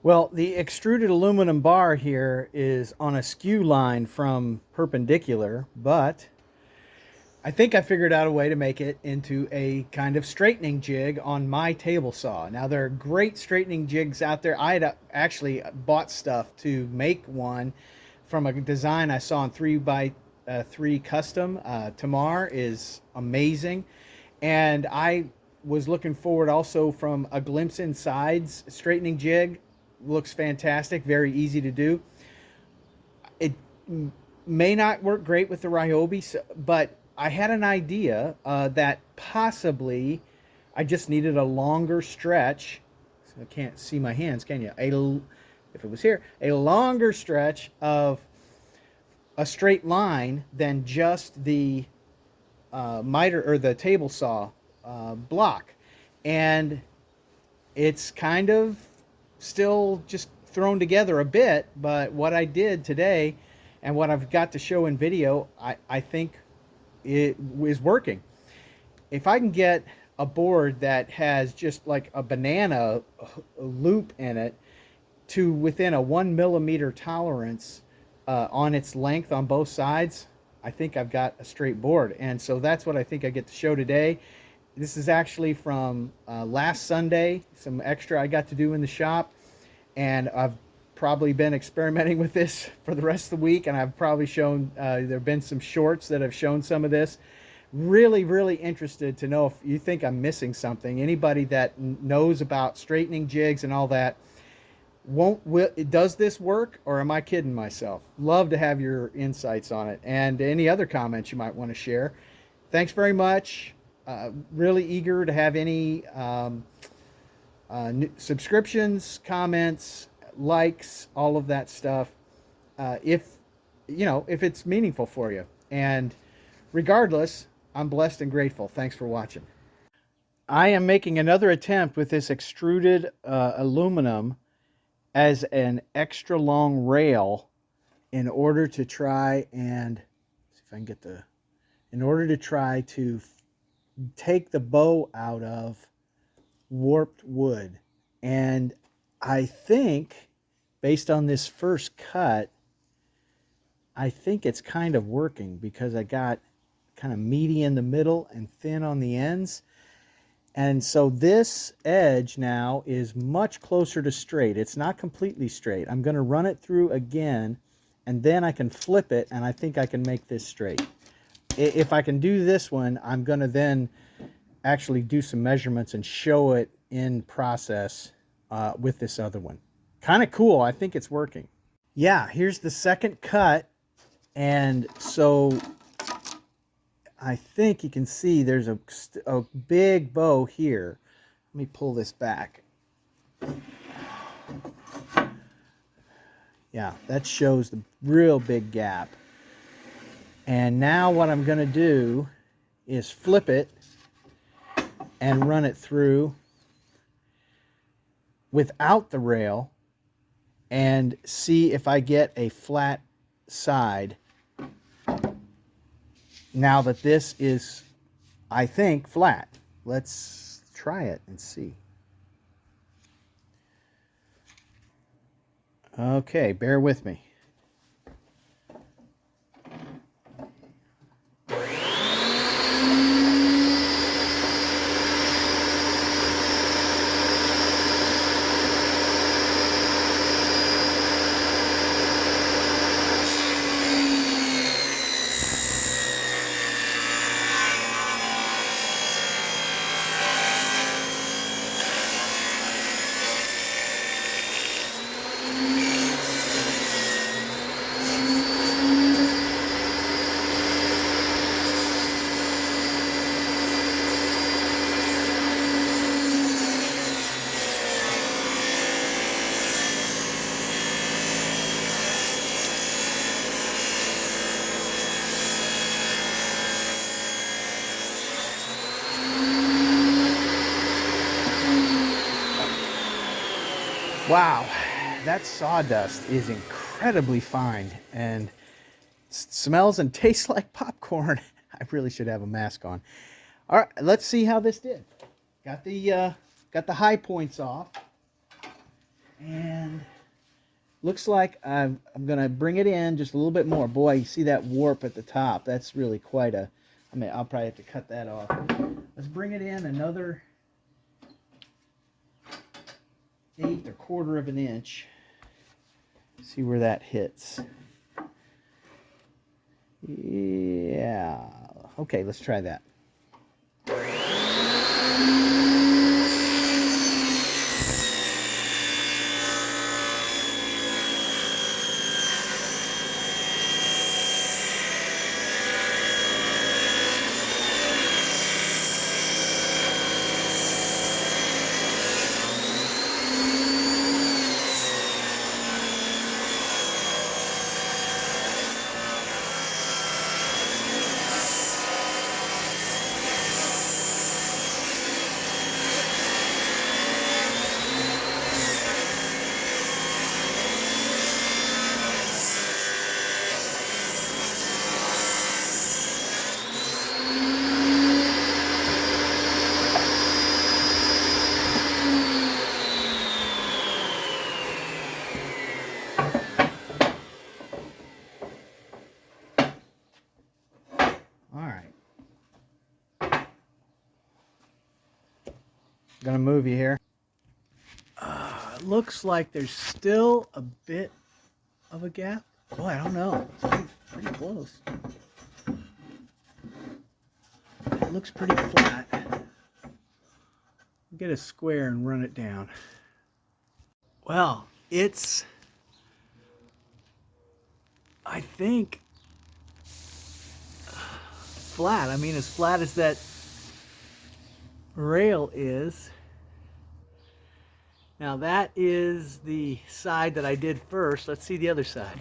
Well, the extruded aluminum bar here is on a skew line from perpendicular, but I think I figured out a way to make it into a kind of straightening jig on my table saw. Now, there are great straightening jigs out there. I had actually bought stuff to make one from a design I saw on 3x3 Custom. Tamar is amazing. And I was looking forward also from a Glimpse Inside's straightening jig. Looks fantastic, very easy to do. It may not work great with the Ryobi, but I had an idea that possibly I just needed a longer stretch. So I can't see my hands, can you? If it was here, a longer stretch of a straight line than just the miter or the table saw block, and it's kind of still just thrown together a bit. But what I did today and what I've got to show in video, I think it is working. If I can get a board that has just like a banana loop in it to within a 1 millimeter tolerance on its length on both sides, I think I've got a straight board. And so that's what I think I get to show today. This is actually from last Sunday, some extra I got to do in the shop. And I've probably been experimenting with this for the rest of the week. And I've probably shown, there have been some shorts that have shown some of this. Really, really interested to know if you think I'm missing something. Anybody that knows about straightening jigs and all that, does this work, or am I kidding myself? Love to have your insights on it and any other comments you might want to share. Thanks very much. Really eager to have any subscriptions, comments, likes, all of that stuff. If if it's meaningful for you. And regardless, I'm blessed and grateful. Thanks for watching. I am making another attempt with this extruded aluminum as an extra long rail in order to try and see if I can get in order to try to take the bow out of warped wood. And I think, based on this first cut, I think it's kind of working because I got kind of meaty in the middle and thin on the ends. And so this edge now is much closer to straight. It's not completely straight. I'm going to run it through again, and then I can flip it, and I think I can make this straight. If I can do this one, I'm going to then actually do some measurements and show it in process with this other one. Kind of cool. I think it's working. Yeah, here's the second cut. And so I think you can see there's a big bow here. Let me pull this back. Yeah, that shows the real big gap. And now what I'm going to do is flip it and run it through without the rail and see if I get a flat side. Now that this is, I think, flat. Let's try it and see. Okay, bear with me. Wow, that sawdust is incredibly fine and smells and tastes like popcorn. I really should have a mask on. All right, let's see how this did. Got the high points off, and And looks like I'm going to bring it in just a little bit more. Boy, you see that warp at the top. That's really quite a... I mean, I'll probably have to cut that off. Let's bring it in another 1/8 of an inch. See where that hits. Yeah. Okay, let's try that. All right. Gonna move you here. Looks like there's still a bit of a gap. Boy, I don't know. It's pretty close. It looks pretty flat. Get a square and run it down. Well, it's, I think, flat. I mean, as flat as that rail is. Now that is the side that I did first. Let's see the other side.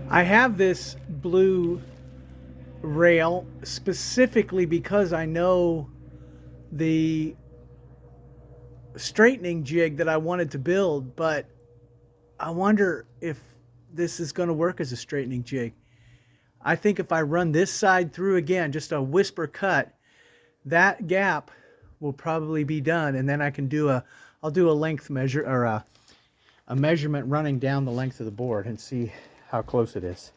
I have this blue rail specifically because I know the straightening jig that I wanted to build, but I wonder if this is going to work as a straightening jig. I think if I run this side through again, just a whisper cut, that gap will probably be done, and then I can do I'll do a length measure, or a measurement running down the length of the board and see how close it is.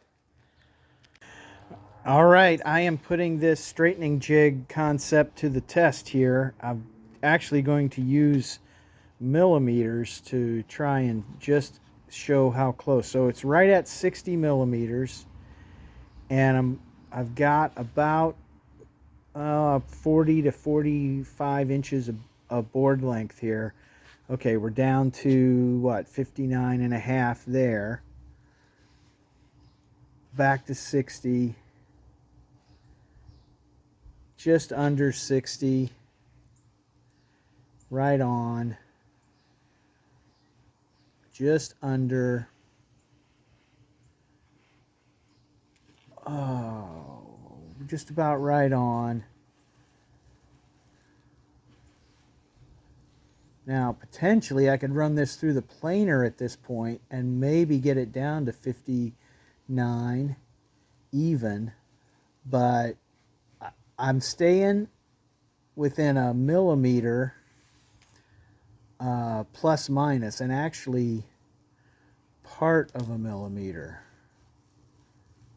All right, I am putting this straightening jig concept to the test here. I'm actually going to use millimeters to try and just show how close. So it's right at 60 millimeters, and I've got about 40 to 45 inches of board length here. Okay, we're down to what, 59 and a half there. Back to 60. Just under 60. Right on. Just under. Oh, just about right on. Now, potentially, I could run this through the planer at this point and maybe get it down to 59 even, but I'm staying within a millimeter plus minus, and actually part of a millimeter,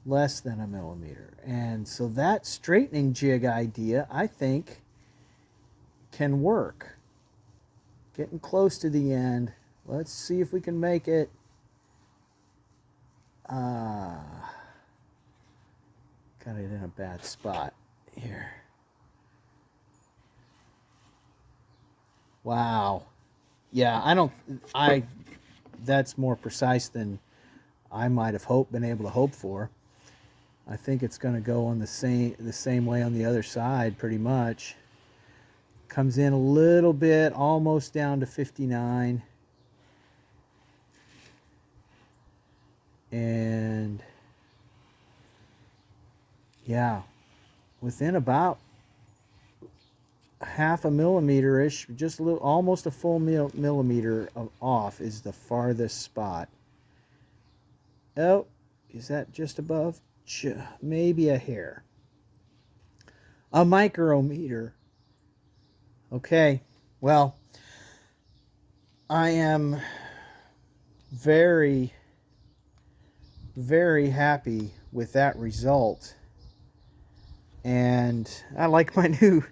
less than a millimeter. And so that straightening jig idea, I think, can work. Getting close to the end. Let's see if we can make it. Got it in a bad spot here. Wow. Yeah, that's more precise than I might have been able to hope for. I think it's going to go on the same way on the other side, pretty much. Comes in a little bit, almost down to 59. And yeah, within about half a millimeter-ish, just a little, almost a full millimeter off is the farthest spot. Oh, is that just above? Maybe a hair. A micrometer. Okay, well, I am very, very happy with that result. And I like my new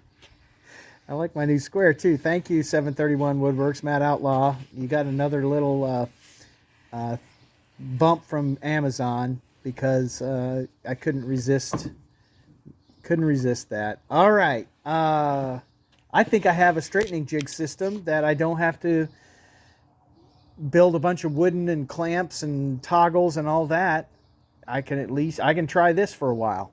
square too. Thank you, 731 Woodworks, Matt Outlaw. You got another little bump from Amazon because I couldn't resist that. All right. I think I have a straightening jig system that I don't have to build a bunch of wooden and clamps and toggles and all that. I can try this for a while.